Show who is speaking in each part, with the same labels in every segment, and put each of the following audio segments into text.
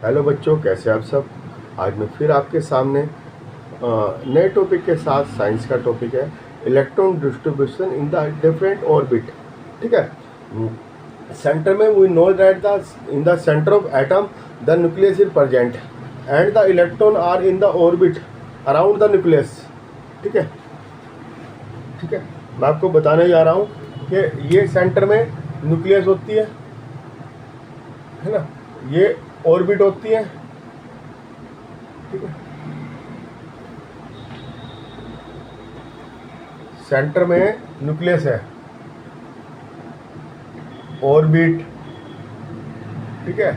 Speaker 1: Hello बच्चों, कैसे आप सब। आज मैं फिर आपके सामने नए टॉपिक के साथ, साइंस का टॉपिक है electron distribution in the different orbit. ठीक है। सेंटर में we know that the in the centre of atom the nucleus is present and the electron are in the orbit around the nucleus. ठीक है। ठीक है, मैं आपको बताने जा रहा हूँ कि ये सेंटर में न्यूक्लियस होती है ना, ये ऑर्बिट होती है। ठीक है, सेंटर में न्यूक्लियस है, ऑर्बिट। ठीक है,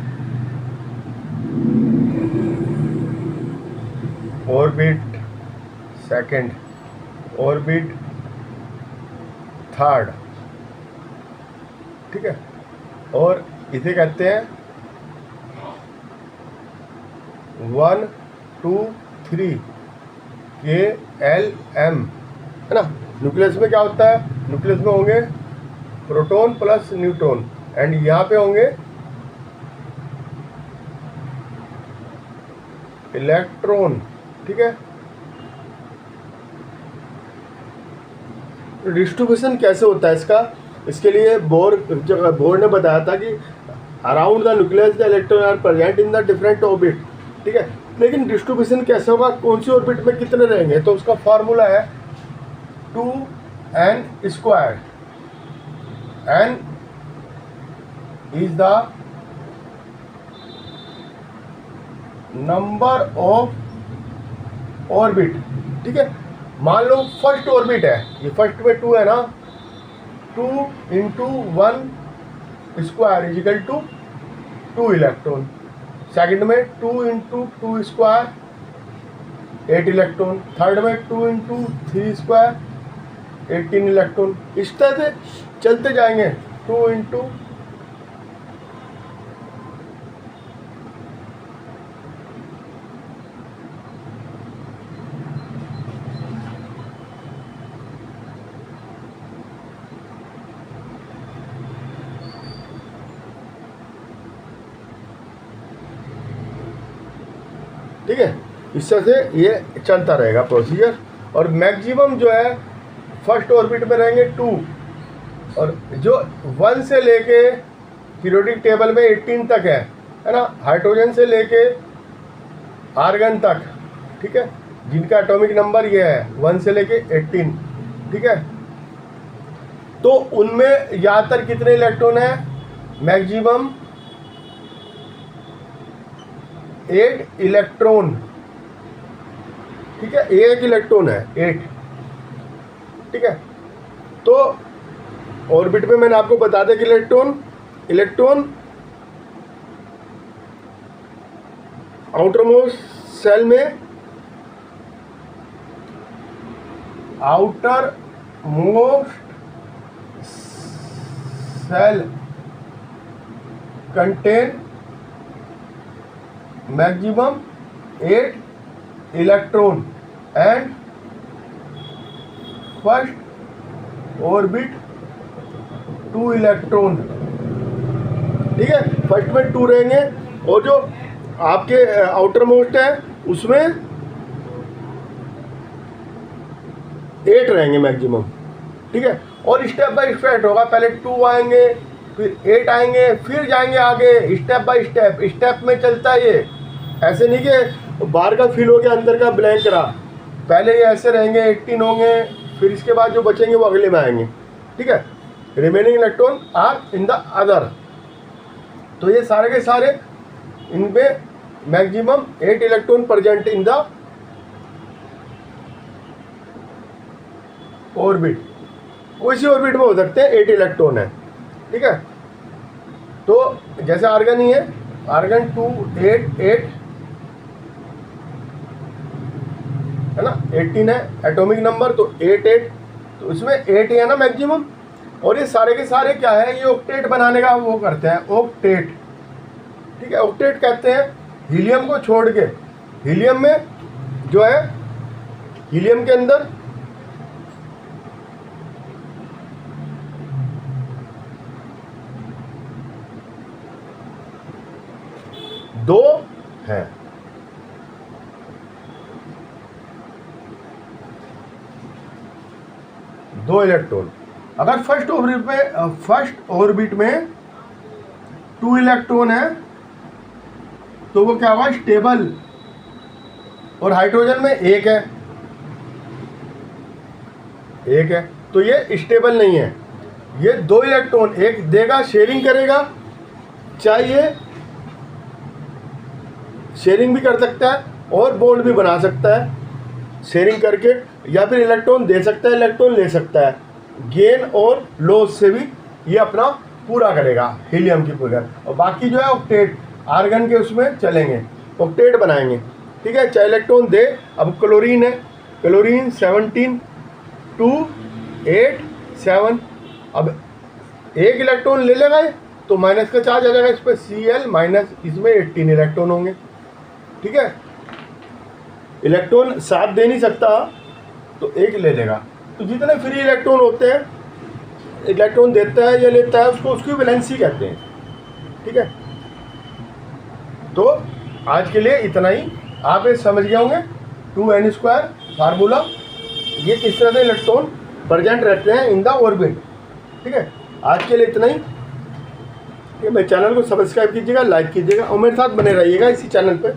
Speaker 1: ऑर्बिट सेकंड, ऑर्बिट थर्ड। ठीक है, और इसे कहते हैं 1 2 3 KLM, है ना। न्यूक्लियस में क्या होता है, न्यूक्लियस में होंगे प्रोटॉन प्लस न्यूट्रॉन एंड यहाँ पे होंगे इलेक्ट्रॉन। ठीक है, डिस्ट्रीब्यूशन कैसे होता है इसका, इसके लिए बोर ने बताया था कि around the nucleus the electron are present in the different orbit. ठीक है, लेकिन डिस्ट्रीब्यूशन कैसे होगा, कौन सी ऑर्बिट में कितने रहेंगे, तो उसका फॉर्मूला है 2n²। n is the number of orbit. ठीक है, मान लो फर्स्ट ऑर्बिट है, ये फर्स्ट में 2 है ना, 2 × 1² इजिकल टू 2 इलेक्ट्रॉन। सेकंड में 2 × 2² 8 इलेक्ट्रॉन। थर्ड में 2 × 3² 18 इलेक्ट्रॉन। इस तरह से चलते जाएंगे 2 × ठीक है, इस तरह से ये चलता रहेगा प्रोसीजर। और मैक्सिमम जो है फर्स्ट ऑर्बिट में रहेंगे 2, और जो 1 से लेके पीरियोडिक टेबल में 18 तक है ना, हाइड्रोजन से लेके आर्गन तक। ठीक है, जिनका एटॉमिक नंबर ये है 1 से लेके 18। ठीक है, तो उनमें ज़्यादातर कितने इलेक्ट्रॉन है, मैक्सिमम 8 इलेक्ट्रॉन। ठीक है, एक इलेक्ट्रॉन है 8। ठीक है, तो ऑर्बिट में मैंने आपको बता दिया कि इलेक्ट्रॉन आउटर मोस्ट सेल में, outer most shell contain maximum 8 electron and first orbit 2 electron. ठीक है, फर्स्ट में 2 रहेंगे और जो आपके आउटर मोस्ट है उसमें 8 रहेंगे मैक्सिमम। ठीक है, और स्टेप बाय स्टेप होगा, पहले 2 आएंगे, फिर 8 आएंगे, फिर जाएंगे आगे स्टेप बाय स्टेप। स्टेप में चलता है ये, ऐसे नहीं कि बाहर का फिल हो गया अंदर का ब्लैंक रहा। पहले ये ऐसे रहेंगे, 18 होंगे, फिर इसके बाद जो बचेंगे वो अगले में आएंगे। ठीक है, remaining electron are in the other. तो ये सारे के सारे इनमें maximum 8 electron present in the orbit. कोई सी ऑर्बिट में हो सकते हैं 8 इलेक्ट्रॉन है। ठीक है, तो जैसे आर्गन ही है, आर्गन 2 8 8 है ना, 18 है एटॉमिक नंबर, तो 8 8, तो इसमें 8 ही है ना मैक्सिमम। और ये सारे के सारे क्या है, ये ऑक्टेट बनाने का वो करते हैं, ऑक्टेट। ठीक है, ऑक्टेट कहते हैं हीलियम को छोड़ के। हीलियम में जो है, हीलियम के अंदर दो 2 इलेक्ट्रॉन। अगर फर्स्ट ऑर्बिट में 2 इलेक्ट्रॉन है तो वो क्या होगा, स्टेबल। और हाइड्रोजन में 1 है, तो ये स्टेबल नहीं है। ये 2 इलेक्ट्रॉन एक देगा, शेयरिंग करेगा, चाहिए शेयरिंग भी कर सकता है और बॉन्ड भी बना सकता है शेयरिंग करके, या फिर इलेक्ट्रॉन दे सकता है, इलेक्ट्रॉन ले सकता है। गेन और लॉस से भी ये अपना पूरा करेगा हीलियम की फिगर। और बाकी जो है ऑक्टेट आर्गन के उसमें चलेंगे, ऑक्टेट बनाएंगे, ठीक है। चाहे इलेक्ट्रॉन दे। अब क्लोरीन है, क्लोरीन 17 2 8 7। अब एक इलेक्ट्रॉन ले लेगा तो माइनस का चार्ज आ जाएगा इस पर, Cl माइनस, इसमें 18 इलेक्ट्रॉन होंगे, ठीक है। इलेक्ट्रॉन साथ दे नहीं सकता तो एक ले लेगा। तो जितने फ्री इलेक्ट्रॉन होते हैं, इलेक्ट्रॉन देता है या लेता है, उसको उसकी वैलेंसी कहते हैं, ठीक है। तो आज के लिए इतना ही, आप ये समझ गए होंगे 2n² फार्मूला, ये किस तरह से इलेक्ट्रॉन प्रेजेंट रहते हैं इन द ऑर्बिट, ठीक है। आज के लिए इतना ही। मेरे चैनल को सब्सक्राइब कीजिएगा, लाइक कीजिएगा और मेरे साथ बने रहिएगा इसी चैनल पे।